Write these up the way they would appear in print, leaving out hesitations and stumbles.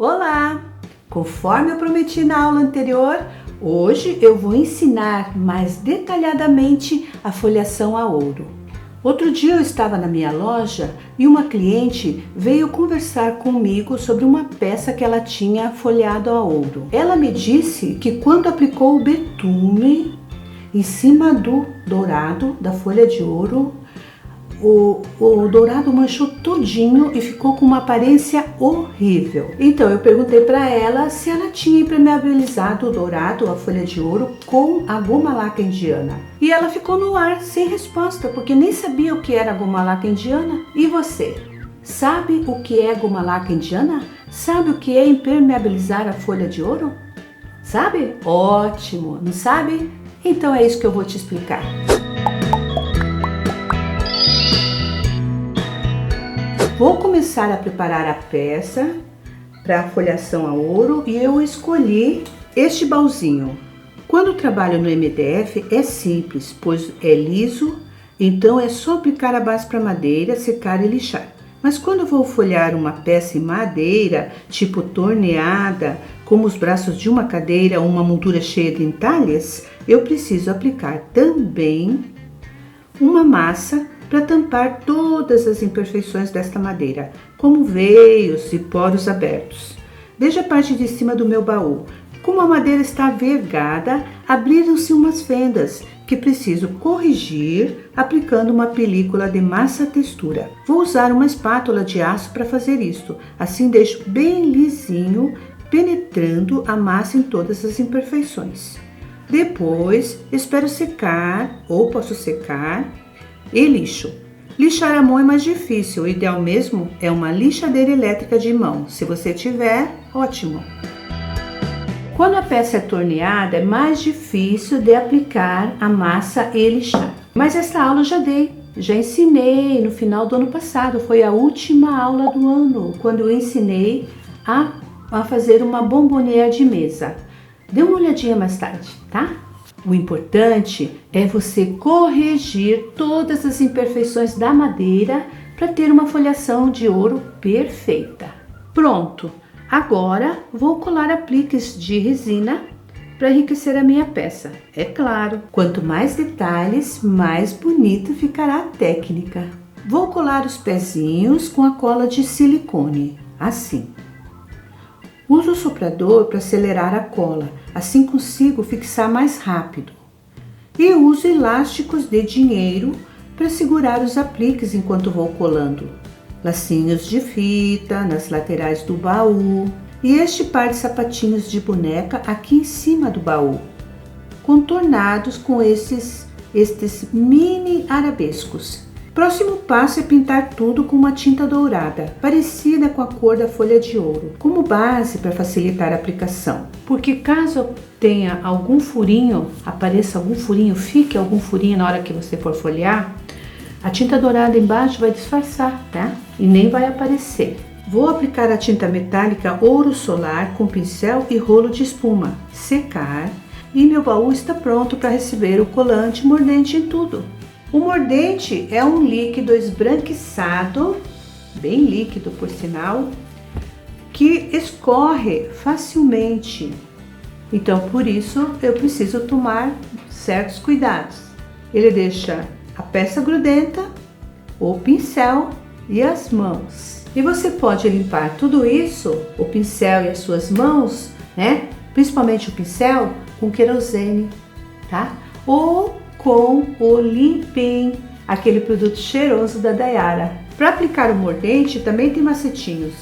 Olá! Conforme eu prometi na aula anterior, hoje eu vou ensinar mais detalhadamente a folhação a ouro. Outro dia eu estava na minha loja e uma cliente veio conversar comigo sobre uma peça que ela tinha folhado a ouro. Ela me disse que quando aplicou o betume em cima do dourado da folha de ouro, o dourado manchou todinho e ficou com uma aparência horrível. Então eu perguntei para ela se ela tinha impermeabilizado o dourado, a folha de ouro, com a goma laca indiana. E ela ficou no ar sem resposta, porque nem sabia o que era goma laca indiana. E você? Sabe o que é goma laca indiana? Sabe o que é impermeabilizar a folha de ouro? Sabe? Ótimo! Não sabe? Então é isso que eu vou te explicar. Vou começar a preparar a peça para a folhação a ouro e eu escolhi este baúzinho. Quando trabalho no MDF é simples, pois é liso, então é só aplicar a base para madeira, secar e lixar. Mas quando vou folhear uma peça em madeira, tipo torneada, como os braços de uma cadeira ou uma moldura cheia de entalhes, eu preciso aplicar também uma massa para tampar todas as imperfeições desta madeira, como veios e poros abertos. Veja a parte de cima do meu baú. Como a madeira está vergada, abriram-se umas fendas que preciso corrigir aplicando uma película de massa textura. Vou usar uma espátula de aço para fazer isto, assim deixo bem lisinho, penetrando a massa em todas as imperfeições. Depois, espero secar, ou posso secar, e lixo. Lixar a mão é mais difícil, o ideal mesmo é uma lixadeira elétrica de mão. Se você tiver, ótimo. Quando a peça é torneada, é mais difícil de aplicar a massa e lixar. Mas essa aula eu já dei, já ensinei no final do ano passado, foi a última aula do ano, quando eu ensinei a fazer uma bombonière de mesa. Dê uma olhadinha mais tarde, tá? O importante é você corrigir todas as imperfeições da madeira para ter uma folhação de ouro perfeita. Pronto! Agora vou colar apliques de resina para enriquecer a minha peça. É claro, quanto mais detalhes, mais bonita ficará a técnica. Vou colar os pezinhos com a cola de silicone, assim. Uso o soprador para acelerar a cola, assim consigo fixar mais rápido. E uso elásticos de dinheiro para segurar os apliques enquanto vou colando. Lacinhos de fita nas laterais do baú e este par de sapatinhos de boneca aqui em cima do baú, contornados com estes mini arabescos. Próximo passo é pintar tudo com uma tinta dourada, parecida com a cor da folha de ouro, como base para facilitar a aplicação. Porque caso tenha algum furinho, apareça algum furinho, fique algum furinho na hora que você for folhear, a tinta dourada embaixo vai disfarçar, tá? E nem vai aparecer. Vou aplicar a tinta metálica ouro solar com pincel e rolo de espuma, secar, e meu baú está pronto para receber o colante mordente em tudo. O mordente é um líquido esbranquiçado, bem líquido por sinal, que escorre facilmente. Então, por isso, eu preciso tomar certos cuidados. Ele deixa a peça grudenta, o pincel e as mãos. E você pode limpar tudo isso, o pincel e as suas mãos, né? Principalmente o pincel, com querosene, tá? Ou com o Limpim, aquele produto cheiroso da Dayara. Para aplicar o mordente também tem macetinhos.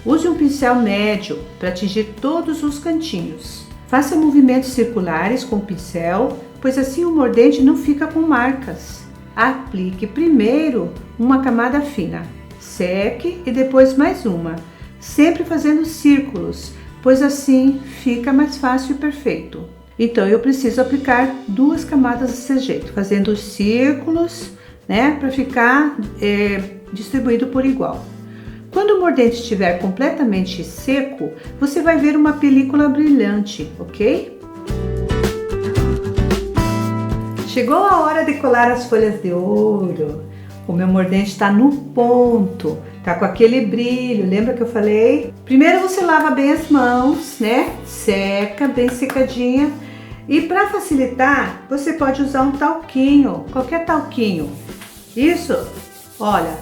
Use um pincel médio para atingir todos os cantinhos. Faça movimentos circulares com o pincel, pois assim o mordente não fica com marcas. Aplique primeiro uma camada fina, seque e depois mais uma, sempre fazendo círculos, pois assim fica mais fácil e perfeito. Então eu preciso aplicar 2 camadas desse jeito, fazendo os círculos, né, para ficar distribuído por igual. Quando o mordente estiver completamente seco, você vai ver uma película brilhante, ok? Chegou a hora de colar as folhas de ouro. O meu mordente está no ponto. tá com aquele brilho, lembra que eu falei? Primeiro você lava bem as mãos, né? Seca, bem secadinha. E para facilitar, você pode usar um talquinho, qualquer talquinho. Isso, olha,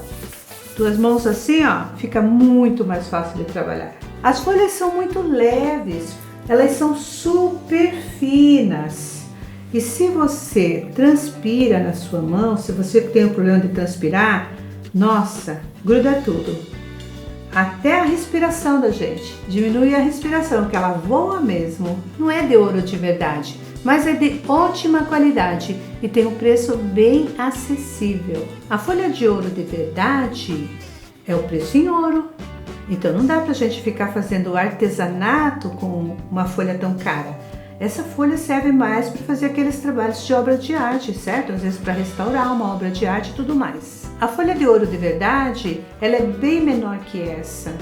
duas mãos assim, ó, fica muito mais fácil de trabalhar. As folhas são muito leves, elas são super finas. E se você transpira na sua mão, se você tem o problema de transpirar, nossa, gruda tudo. Até a respiração da gente. Diminui a respiração, que ela voa mesmo. Não é de ouro de verdade, mas é de ótima qualidade e tem um preço bem acessível. A folha de ouro de verdade é o preço em ouro. Então não dá pra gente ficar fazendo artesanato com uma folha tão cara. Essa folha serve mais para fazer aqueles trabalhos de obra de arte, certo? Às vezes para restaurar uma obra de arte e tudo mais. A folha de ouro de verdade, ela é bem menor que essa.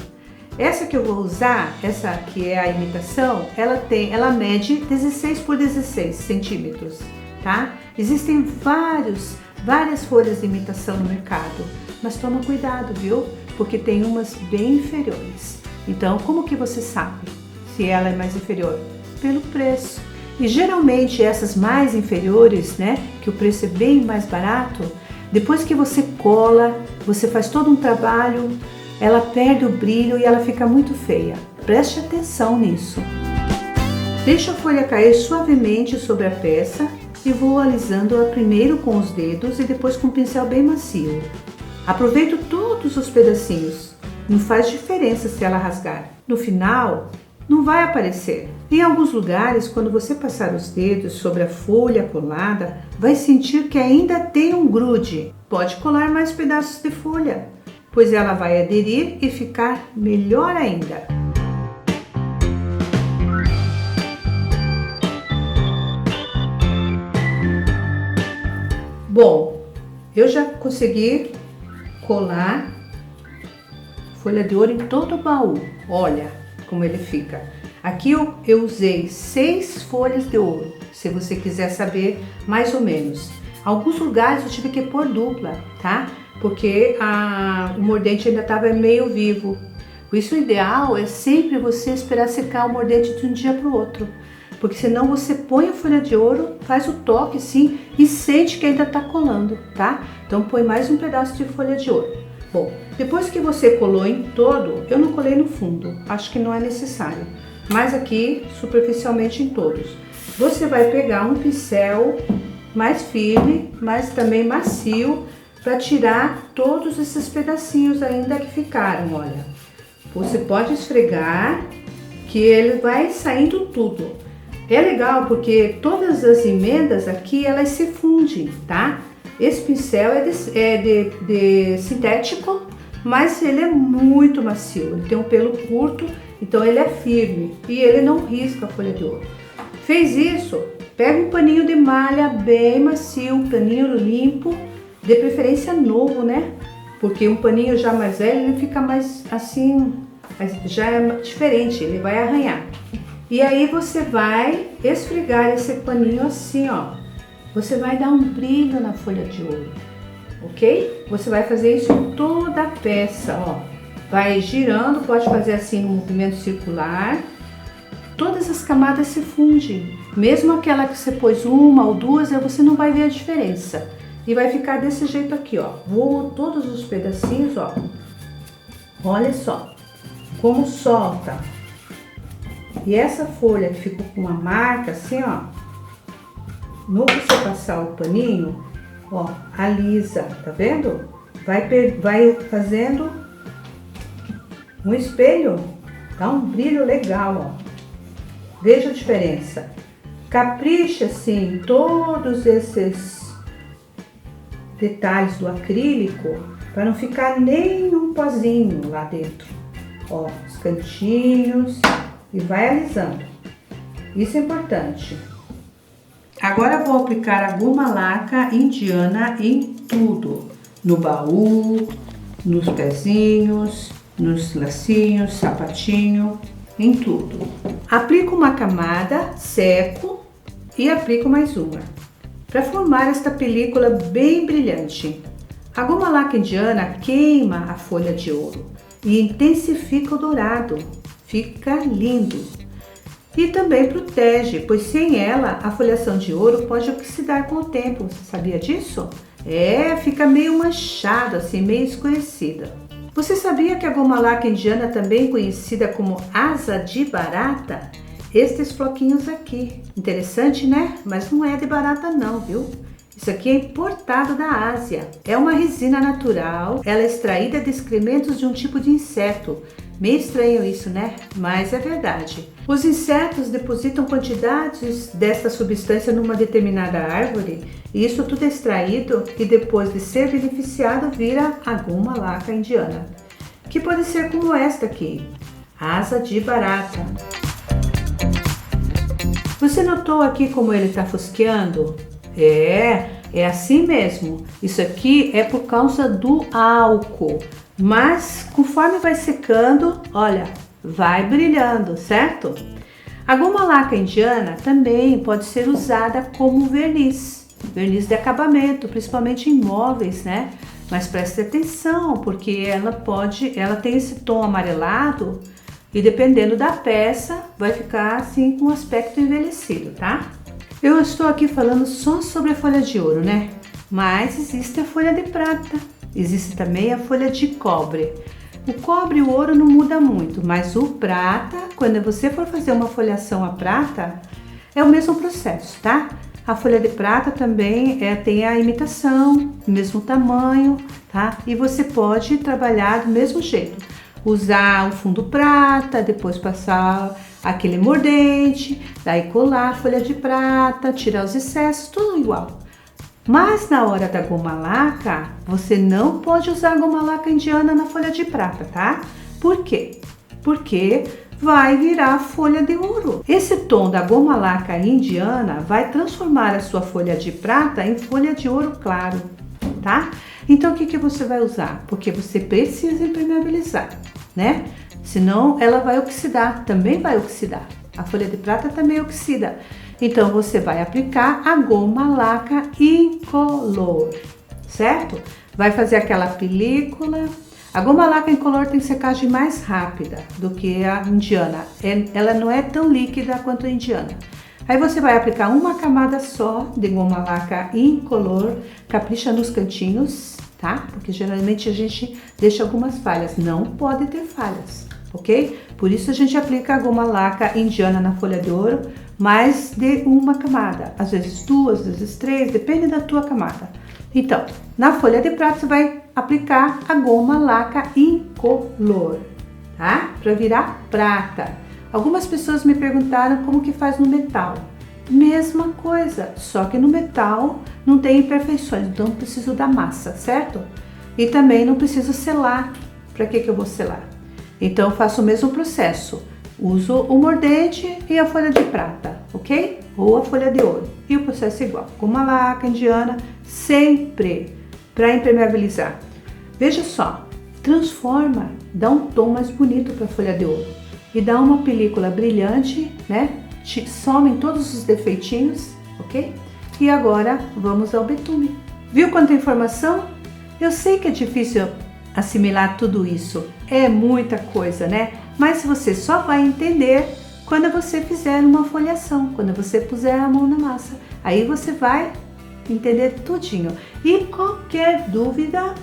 Essa que eu vou usar, essa que é a imitação, ela mede 16 por 16 centímetros, tá? Existem várias folhas de imitação no mercado, mas toma cuidado, viu? Porque tem umas bem inferiores. Então, como que você sabe se ela é mais inferior? Pelo preço. E geralmente essas mais inferiores, né, que o preço é bem mais barato, depois que você cola, você faz todo um trabalho, ela perde o brilho e ela fica muito feia. Preste atenção nisso. Deixa a folha cair suavemente sobre a peça e vou alisando-a primeiro com os dedos e depois com um pincel bem macio. Aproveito todos os pedacinhos, não faz diferença se ela rasgar. No final, não vai aparecer. Em alguns lugares, quando você passar os dedos sobre a folha colada, vai sentir que ainda tem um grude. Pode colar mais pedaços de folha, pois ela vai aderir e ficar melhor ainda. Bom, eu já consegui colar folha de ouro em todo o baú. Olha como ele fica. Aqui eu usei 6 folhas de ouro, se você quiser saber mais ou menos. Alguns lugares eu tive que pôr dupla, tá? Porque o mordente ainda estava meio vivo. Por isso o ideal é sempre você esperar secar o mordente de um dia para o outro. Porque senão você põe a folha de ouro, faz o toque assim e sente que ainda está colando, tá? Então põe mais um pedaço de folha de ouro. Bom, depois que você colou em todo, eu não colei no fundo, acho que não é necessário, mas aqui superficialmente em todos. Você vai pegar um pincel mais firme, mas também macio, para tirar todos esses pedacinhos ainda que ficaram, olha. Você pode esfregar, que ele vai saindo tudo. É legal porque todas as emendas aqui, elas se fundem, tá? Esse pincel é de sintético, mas ele é muito macio, ele tem um pelo curto, então ele é firme e ele não risca a folha de ouro. Fez isso, pega um paninho de malha bem macio, um paninho limpo, de preferência novo, né? Porque um paninho já mais velho, ele fica mais assim, já é diferente, ele vai arranhar. E aí você vai esfregar esse paninho assim, ó. Você vai dar um brilho na folha de ouro, ok? Você vai fazer isso em toda a peça, ó. Vai girando, pode fazer assim no movimento circular. Todas as camadas se fundem. Mesmo aquela que você pôs uma ou duas, você não vai ver a diferença. E vai ficar desse jeito aqui, ó. Vou todos os pedacinhos, ó. Olha só como solta. E essa folha que ficou com uma marca assim, ó. No que você passar o paninho, ó, alisa, tá vendo? Vai fazendo um espelho, dá um brilho legal, ó. Veja a diferença. Capricha assim todos esses detalhes do acrílico para não ficar nem um pozinho lá dentro. Ó, os cantinhos e vai alisando. Isso é importante. Agora vou aplicar a goma laca indiana em tudo, no baú, nos pezinhos, nos lacinhos, sapatinho, em tudo. Aplico uma camada, seco e aplico mais uma, para formar esta película bem brilhante. A goma laca indiana queima a folha de ouro e intensifica o dourado, fica lindo. E também protege, pois sem ela a folhação de ouro pode oxidar com o tempo. Você sabia disso? Fica meio manchado, assim, meio escurecida. Você sabia que a goma laca indiana também é conhecida como asa de barata? Estes floquinhos aqui. Interessante, né? Mas não é de barata não, viu? Isso aqui é importado da Ásia. É uma resina natural. Ela é extraída de excrementos de um tipo de inseto. Meio estranho isso, né? Mas é verdade. Os insetos depositam quantidades desta substância numa determinada árvore e isso tudo é extraído e depois de ser beneficiado vira a goma laca indiana, que pode ser como esta aqui, asa de barata. Você notou aqui como ele está fosqueando? É assim mesmo. Isso aqui é por causa do álcool. Mas conforme vai secando, olha, vai brilhando, certo? A goma laca indiana também pode ser usada como verniz de acabamento, principalmente em móveis, né? Mas preste atenção, porque ela tem esse tom amarelado e dependendo da peça, vai ficar assim com um aspecto envelhecido, tá? Eu estou aqui falando só sobre a folha de ouro, né? Mas existe a folha de prata, existe também a folha de cobre. O cobre e o ouro não muda muito, mas o prata, quando você for fazer uma folhação a prata, é o mesmo processo, tá? A folha de prata também tem a imitação, do mesmo tamanho, tá? E você pode trabalhar do mesmo jeito. Usar o fundo prata, depois passar aquele mordente, daí colar a folha de prata, tirar os excessos, tudo igual. Mas na hora da goma laca, você não pode usar a goma laca indiana na folha de prata, tá? Por quê? Porque vai virar folha de ouro. Esse tom da goma laca indiana vai transformar a sua folha de prata em folha de ouro claro, tá? Então o que você vai usar? Porque você precisa impermeabilizar, né? Senão ela vai oxidar, também vai oxidar. A folha de prata também oxida. Então você vai aplicar a goma laca incolor, certo? Vai fazer aquela película. A goma laca incolor tem secagem mais rápida do que a indiana. Ela não é tão líquida quanto a indiana. Aí você vai aplicar uma camada só de goma laca incolor, capricha nos cantinhos, tá? Porque geralmente a gente deixa algumas falhas, não pode ter falhas, ok? Por isso a gente aplica a goma laca indiana na folha de ouro, mais de uma camada, às vezes duas, às vezes três, depende da tua camada. Então, na folha de prata você vai aplicar a goma laca incolor, tá? Para virar prata. Algumas pessoas me perguntaram como que faz no metal. Mesma coisa, só que no metal não tem imperfeições, então não preciso da massa, certo? E também não preciso selar. Para que eu vou selar? Então eu faço o mesmo processo. Uso o mordente e a folha de prata, ok? Ou a folha de ouro. E o processo é igual. Goma laca indiana, sempre para impermeabilizar. Veja só, transforma, dá um tom mais bonito para a folha de ouro. E dá uma película brilhante, né? Somem todos os defeitinhos, ok? E agora vamos ao betume. Viu quanta informação? Eu sei que é difícil assimilar tudo isso. É muita coisa, né? Mas você só vai entender quando você fizer uma folhação, quando você puser a mão na massa. Aí você vai entender tudinho. E qualquer dúvida,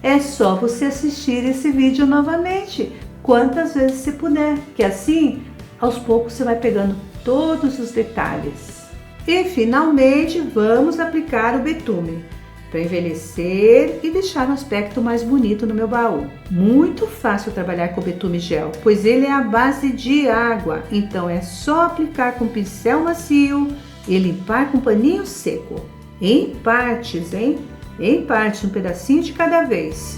é só você assistir esse vídeo novamente, quantas vezes você puder, que assim, aos poucos você vai pegando todos os detalhes. E finalmente vamos aplicar o betume para envelhecer e deixar um aspecto mais bonito no meu baú. Muito fácil trabalhar com o betume gel, pois ele é a base de água, então é só aplicar com pincel macio e limpar com paninho seco, em partes, hein? Em partes, um pedacinho de cada vez.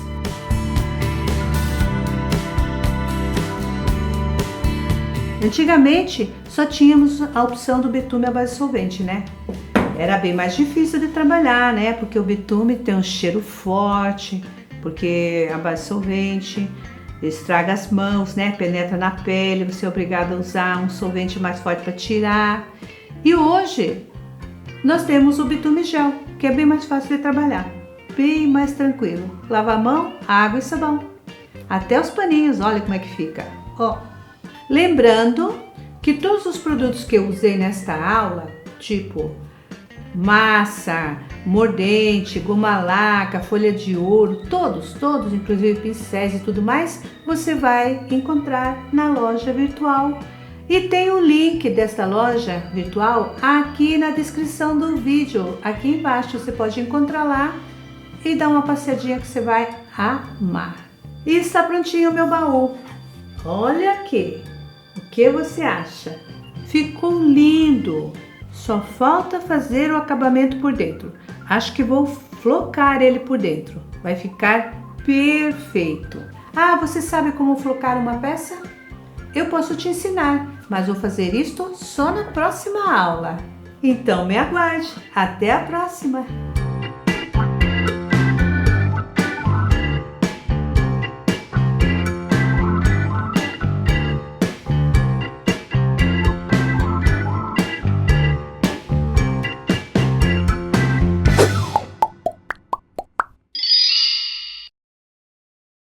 Antigamente só tínhamos a opção do betume à base de solvente, né? Era bem mais difícil de trabalhar, né? Porque o betume tem um cheiro forte, porque a base de solvente estraga as mãos, né? Penetra na pele, você é obrigado a usar um solvente mais forte para tirar. E hoje nós temos o betume gel, que é bem mais fácil de trabalhar. bem mais tranquilo. Lava a mão, água e sabão. Até os paninhos, olha como é que fica. Ó. Lembrando que todos os produtos que eu usei nesta aula, tipo massa, mordente, goma laca, folha de ouro, todos, inclusive pincéis e tudo mais, você vai encontrar na loja virtual. E tem o link desta loja virtual aqui na descrição do vídeo, aqui embaixo. Você pode encontrar lá e dar uma passeadinha que você vai amar. E está prontinho o meu baú. Olha aqui, o que você acha? Ficou lindo! Só falta fazer o acabamento por dentro. Acho que vou flocar ele por dentro. Vai ficar perfeito. Ah, você sabe como flocar uma peça? Eu posso te ensinar, mas vou fazer isto só na próxima aula. Então me aguarde. Até a próxima!